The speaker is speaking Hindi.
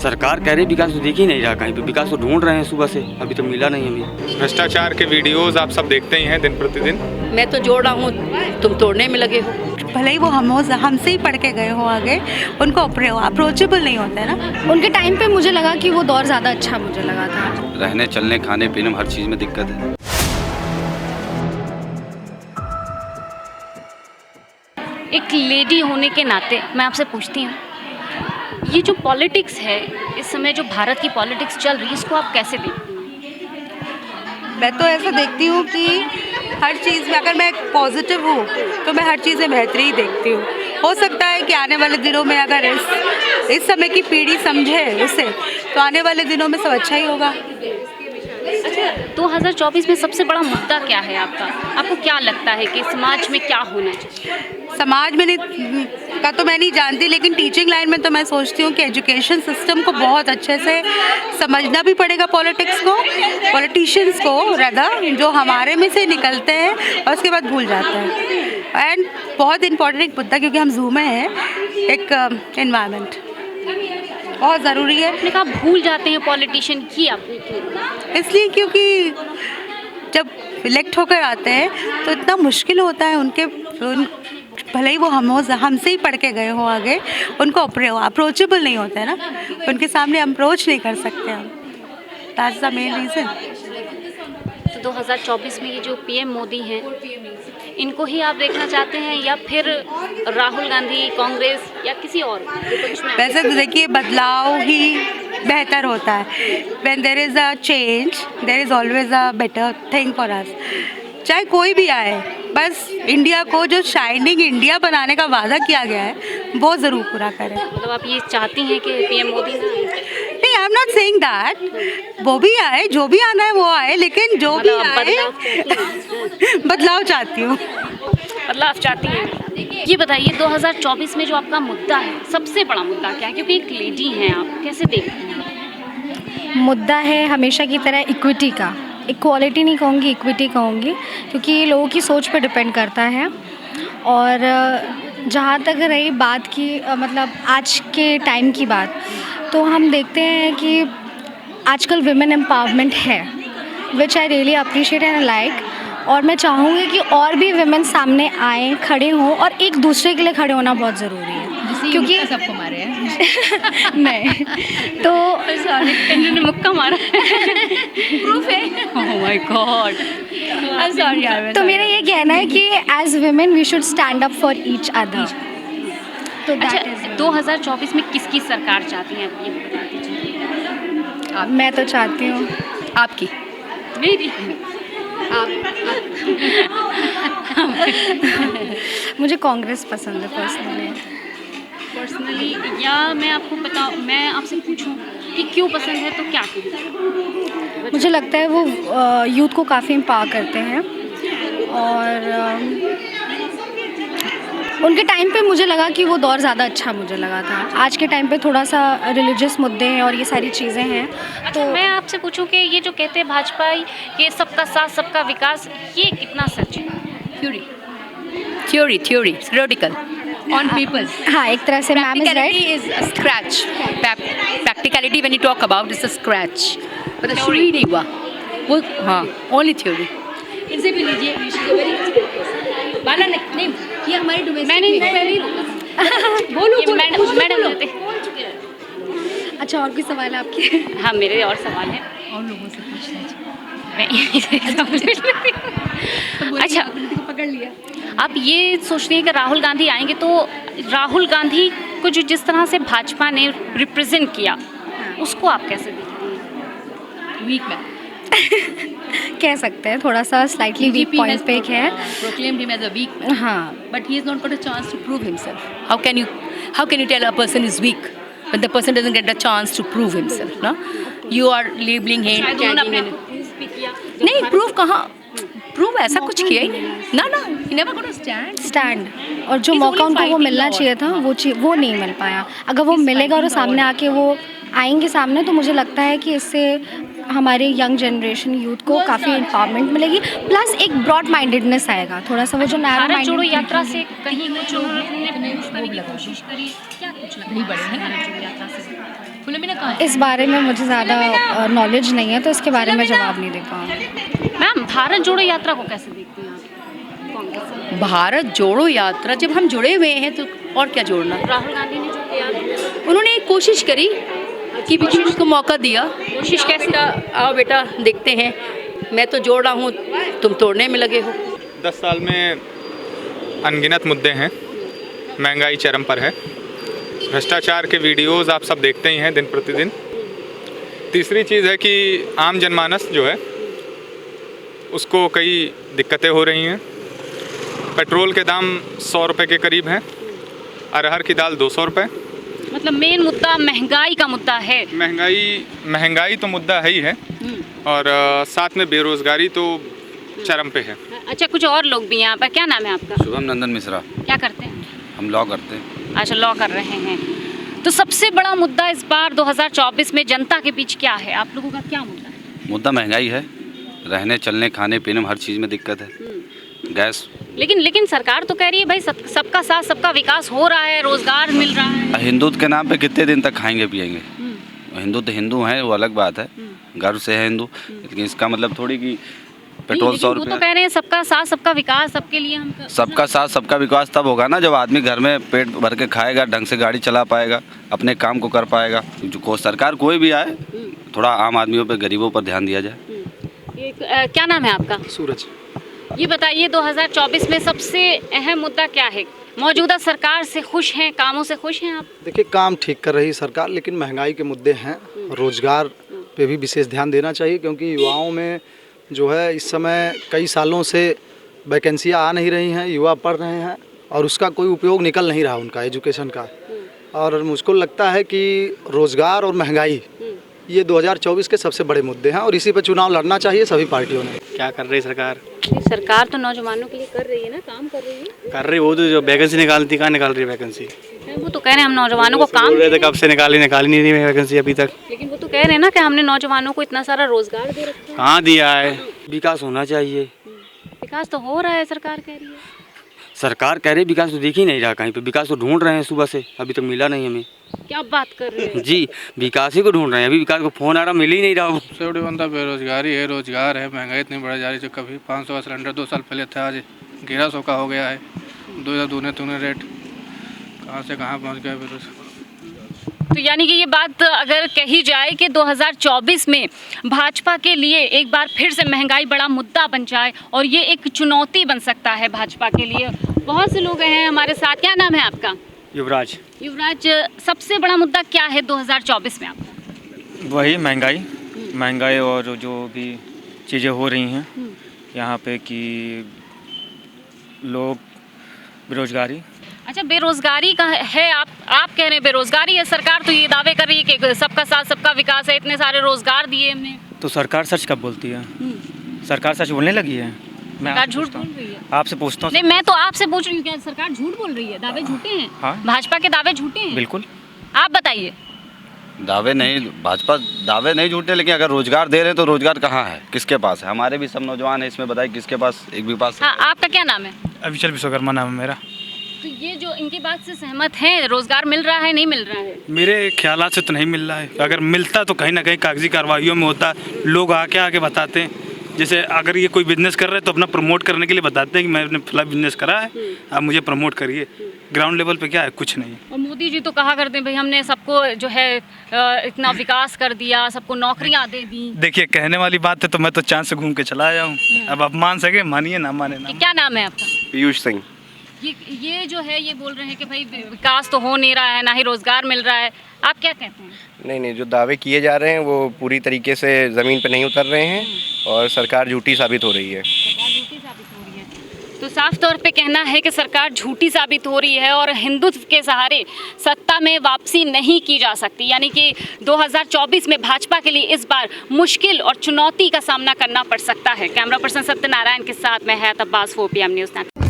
सरकार कह रही विकास तो दिख ही नहीं रहा कहीं पे, विकास तो ढूंढ रहे हैं सुबह से, अभी तो मिला नहीं हमें। भ्रष्टाचार के वीडियोस आप सब देखते ही हैं दिन प्रतिदिन। मैं तो जोड़ रहा हूँ, तुम तोड़ने में लगे हो। भले ही वो हमसे ही पढ़ के गए हो आगे, उनको अप्रोचेबल नहीं होता है ना। उनके टाइम पे मुझे लगा कि वो दौर ज़्यादा अच्छा मुझे लगा था। रहने चलने खाने पीने में हर चीज़ में दिक्कत है। एक लेडी होने के नाते मैं आपसे पूछती हूँ, ये जो पॉलिटिक्स है इस समय, जो भारत की पॉलिटिक्स चल रही है, इसको आप कैसे देखती हैं? मैं तो ऐसा देखती हूँ कि हर चीज़ में अगर मैं पॉजिटिव हूँ तो मैं हर चीज़ में बेहतरी ही देखती हूँ। हो सकता है कि आने वाले दिनों में अगर इस समय की पीढ़ी समझे उसे, तो आने वाले दिनों में सब अच्छा ही होगा। अच्छा, 2024 में सबसे बड़ा मुद्दा क्या है आपका? आपको क्या लगता है कि समाज में क्या होना चाहिए? समाज में का तो मैं नहीं जानती, लेकिन टीचिंग लाइन में तो मैं सोचती हूँ कि एजुकेशन सिस्टम को बहुत अच्छे से समझना भी पड़ेगा, पॉलिटिशियंस को रादर, जो हमारे में से निकलते हैं और उसके बाद भूल जाते हैं। एंड बहुत इम्पोर्टेंट एक मुद्दा, क्योंकि हम जूम में हैं, एक एनवायरनमेंट बहुत ज़रूरी है। आपने कहा भूल जाते हैं पॉलिटिशियन, की आपने क्यों? इसलिए क्योंकि जब इलेक्ट होकर आते हैं तो इतना मुश्किल होता है भले ही वो हमसे ही पढ़ के गए हो आगे, उनको अप्रोचेबल नहीं होता है ना, उनके सामने अप्रोच नहीं कर सकते हम। That's the main reason. तो 2024 में ये जो पीएम मोदी हैं, इनको ही आप देखना चाहते हैं या फिर राहुल गांधी, कांग्रेस या किसी और? वैसे तो देखिए, बदलाव ही बेहतर होता है। When there is a change there is always a better thing for us. चाहे कोई भी आए, बस इंडिया को जो शाइनिंग इंडिया बनाने का वादा किया गया है वो ज़रूर पूरा करें। मतलब आप ये चाहती हैं कि पीएम मोदी ना? नहीं, I am not saying that. वो भी आए, जो भी आना है वो आए, लेकिन जो भी आए बदलाव चाहती हूँ। बदलाव चाहती हैं। ये बताइए 2024 में जो आपका मुद्दा है, सबसे बड़ा मुद्दा क्या है? क्योंकि एक लेडी हैं आप, कैसे देखती हैं? मुद्दा है हमेशा की तरह इक्विटी का। इक्वालिटी नहीं कहूँगी, इक्विटी कहूँगी, क्योंकि ये लोगों की सोच पे डिपेंड करता है। और जहाँ तक रही बात की मतलब आज के टाइम की बात, तो हम देखते हैं कि आजकल विमेन एम्पावरमेंट है, which I really appreciate and like. और मैं चाहूँगी कि और भी विमेन सामने आएँ, खड़े हों, और एक दूसरे के लिए खड़े होना बहुत ज़रूरी है, क्योंकि सबको मारे हैं नहीं तो सॉरी, इन्होंने मुक्का मारा प्रूफ है। ओह माय गॉड, सॉरी यार। तो मेरा ये कहना है कि as women we should stand up for each other. तो अच्छा, 2024 में किसकी सरकार चाहती हैं आप, ये बता दीजिए। मैं तो चाहती हूँ आपकी, मेरी, मुझे कांग्रेस पसंद है पर्सनली। या मैं आपसे पूछूं कि क्यों पसंद है, तो क्या कहें? मुझे लगता है वो यूथ को काफ़ी एम्पावर करते हैं, और उनके टाइम पे मुझे लगा कि वो दौर ज़्यादा अच्छा मुझे लगा था। आज के टाइम पे थोड़ा सा रिलीजियस मुद्दे हैं और ये सारी चीज़ें हैं। तो मैं आपसे पूछूं कि ये जो कहते हैं भाजपा ये सबका साथ सबका विकास, ये कितना सच है? Theory theoretical on people. हाँ, एक तरह से ma'am is right. Practicality is a scratch. Practicality when you talk about is a scratch. but शुरू ही नहीं हुआ वो। हाँ, only theory. इनसे भी लीजिए, बाला नहीं, ये हमारे डोमेस्टिक बोलो मैडम। अच्छा, और कोई सवाल है आपके? हाँ, मेरे और सवाल हैं। और लोगों से पूछना अच्छा, पकड़ लिया। आप ये सोचती हैं कि राहुल गांधी आएंगे, तो राहुल गांधी को जो जिस तरह से भाजपा ने रिप्रेजेंट किया, उसको आप कैसे देखती हैं? वीक मैन कह सकते हैं, थोड़ा सा स्लाइटली वीक पॉइंट पे है। proclaimed him as a weak, हाँ, but he has not got a chance to prove himself. How can you tell a person is weak when the person doesn't get a chance to prove himself? No, you are labeling him. नहीं, prove कहाँ? प्रूव ऐसा कुछ किया ही नहीं ना। he never got a stand. और जो मौका उनको वो मिलना चाहिए था, वो नहीं मिल पाया। अगर वो मिलेगा और सामने आके वो आएंगे सामने, तो मुझे लगता है कि इससे हमारे यंग जनरेशन यूथ को काफ़ी एम्पावरमेंट मिलेगी, प्लस एक ब्रॉड माइंडेडनेस आएगा। थोड़ा सा वो जो नैरो भारत जोड़ो यात्रा से कहीं कुछ उन्होंने कोशिश करी, क्या कुछ नहीं बढ़े हैं यात्रा से? फूले मीना कहाँ है? इस बारे में मुझे ज़्यादा नॉलेज नहीं है, तो इसके बारे में जवाब नहीं दे पाऊँगी। मैम, भारत जोड़ो यात्रा को कैसे देखती हैं आप? कांग्रेस भारत जोड़ो यात्रा, जब हम जुड़े हुए हैं तो और क्या जोड़ना। राहुल गांधी ने जो किया, उन्होंने एक कोशिश करी कि विकास को मौका दिया। कोशिश कैसे? आओ बेटा देखते हैं, मैं तो जोड़ रहा हूँ, तुम तोड़ने में लगे हो। 10 साल में अनगिनत मुद्दे हैं। महंगाई चरम पर है, भ्रष्टाचार के वीडियोस आप सब देखते ही हैं दिन प्रतिदिन। तीसरी चीज़ है कि आम जनमानस जो है उसको कई दिक्कतें हो रही हैं। पेट्रोल के दाम 100 रुपये के करीब हैं, अरहर की दाल 200 रुपये। मतलब मेन मुद्दा महंगाई का मुद्दा है। महंगाई तो मुद्दा है ही है, और साथ में बेरोज़गारी तो चरम पे है। अच्छा, कुछ और लोग भी हैं यहाँ पर। क्या नाम है आपका? शुभम नंदन मिश्रा। क्या करते हैं? हम लॉ करते हैं। अच्छा, लॉ कर रहे हैं। तो सबसे बड़ा मुद्दा इस बार 2024 में जनता के बीच क्या है? आप लोगों का क्या मुद्दा है? मुद्दा महंगाई है, रहने चलने खाने पीने में हर चीज़ में दिक्कत है। गैस। लेकिन सरकार तो कह रही है भाई सबका साथ सबका विकास हो रहा है, रोजगार मिल रहा है। हिंदुत्व के नाम पे कितने दिन तक खाएंगे पिएंगे? हिंदू तो हिंदू हैं, वो अलग बात है, गर्व से है हिंदू, लेकिन इसका मतलब थोड़ी कि पेट्रोल 100 वो रुपये। तो कह रहे हैं सबका साथ सबका विकास, सबके लिए हम सबका साथ सबका विकास तब होगा ना जब आदमी घर में पेट भर के खाएगा, ढंग से गाड़ी चला पाएगा, अपने काम को कर पाएगा। जो सरकार कोई भी आए, थोड़ा आम आदमियों पे, गरीबों पर ध्यान दिया जाए। क्या नाम है आपका? सूरज। ये बताइए 2024 में सबसे अहम मुद्दा क्या है? मौजूदा सरकार से खुश हैं, कामों से खुश हैं आप? देखिए, काम ठीक कर रही सरकार, लेकिन महंगाई के मुद्दे हैं। रोजगार पे भी विशेष ध्यान देना चाहिए, क्योंकि युवाओं में जो है इस समय कई सालों से वैकेंसियाँ आ नहीं रही हैं, युवा पढ़ रहे हैं और उसका कोई उपयोग निकल नहीं रहा उनका एजुकेशन का। और मुझको लगता है कि रोज़गार और महंगाई ये 2024 के सबसे बड़े मुद्दे हैं, और इसी पर चुनाव लड़ना चाहिए सभी पार्टियों ने। क्या कर रही सरकार? सरकार तो नौजवानों के लिए कर रही है ना, काम कर रही है। कर रही, वो तो जो वैकेंसी निकालती, कहाँ निकाल रही है वैकेंसी? वो तो कह रहे हैं हम नौजवानों को काम बोल रहे थे कब से निकाली नहीं रही वैकेंसी अभी तक। लेकिन वो तो कह रहे हैं ना कि हमने नौजवानों को इतना सारा रोजगार दे रखा है। कहाँ दिया है? विकास होना चाहिए। विकास तो हो रहा है, सरकार कह रही है। सरकार कह रही विकास तो दिख ही नहीं रहा कहीं पे। विकास तो ढूंढ रहे हैं सुबह से, अभी तक मिला नहीं हमें। क्या बात कर रहे हैं? जी, विकास ही को ढूंढ रहे हैं, अभी विकास को फोन आ रहा, मिल ही नहीं रहा। सबसे बड़ी बंदा बेरोजगारी है, रोजगार है, महंगाई इतनी बढ़ जा रही है। कभी 500 का सिलेंडर 2 साल पहले था, आज 1100 का हो गया है। 2000 दूने रेट, कहाँ से कहाँ पहुँच गया बेरोजगार। तो यानी कि ये बात अगर कही जाए कि 2024 में भाजपा के लिए एक बार फिर से महंगाई बड़ा मुद्दा बन जाए और ये एक चुनौती बन सकता है भाजपा के लिए। बहुत से लोग हैं हमारे साथ। क्या नाम है आपका? युवराज। युवराज, सबसे बड़ा मुद्दा क्या है 2024 में आपका? वही महंगाई और जो भी चीज़ें हो रही हैं यहाँ पे कि लोग बेरोजगारी। अच्छा, बेरोजगारी का है, आप कह रहे हैं बेरोजगारी है। सरकार तो ये दावे कर रही है कि सबका साथ सबका विकास है, इतने सारे रोजगार दिए हमने। तो सरकार सच कब बोलती है? सरकार सच बोलने लगी है? सरकार झूठ बोल रही है। आपसे पूछता हूँ। नहीं, मैं तो आपसे पूछ रही हूँ, क्या सरकार झूठ बोल रही है? दावे झूठे हैं? हाँ। भाजपा के दावे झूठे हैं? बिल्कुल। आप बताइए। दावे नहीं, भाजपा दावे नहीं झूठे, लेकिन अगर रोजगार दे रहे हैं तो रोजगार कहाँ है, किसके पास है? हमारे भी सब नौजवान है इसमें, बताइए किसके पास एक भी पास? हाँ, आपका क्या नाम है? अविचल विश्वकर्मा नाम है मेरा। तो ये जो इनकी बात से सहमत हैं, रोजगार मिल रहा है, नहीं मिल रहा है? मेरे ख्यालात से तो नहीं मिल रहा है। अगर मिलता तो कहीं ना कहीं कागजी कार्रवाइयों में होता। लोग आके बताते हैं, जैसे अगर ये कोई बिजनेस कर रहे हैं तो अपना प्रमोट करने के लिए बताते हैं कि मैंने फला बिजनेस करा है, आप मुझे प्रमोट करिए। ग्राउंड लेवल पे क्या है? कुछ नहीं। और मोदी जी तो कहा करते हैं भाई हमने सबको जो है इतना विकास कर दिया, सबको नौकरियां दे दी। देखिए, कहने वाली बात है तो मैं तो चांद से घूम के चला आया हूँ। अब आप मान सके, मानिए ना माने ना। क्या नाम है आपका? पीयूष सिंह। ये जो है ये बोल रहे हैं कि भाई विकास तो हो नहीं रहा है, ना ही रोजगार मिल रहा है। आप क्या कहते हैं? नहीं, जो दावे किए जा रहे हैं वो पूरी तरीके से ज़मीन पर नहीं उतर रहे हैं और सरकार झूठी साबित हो रही है। तो साफ तौर पे कहना है कि सरकार झूठी साबित हो रही है और हिंदुत्व के सहारे सत्ता में वापसी नहीं की जा सकती। यानी कि 2024 में भाजपा के लिए इस बार मुश्किल और चुनौती का सामना करना पड़ सकता है। कैमरा पर्सन सत्यनारायण के साथ मैं हयात अब्बास, 4PM न्यूज़।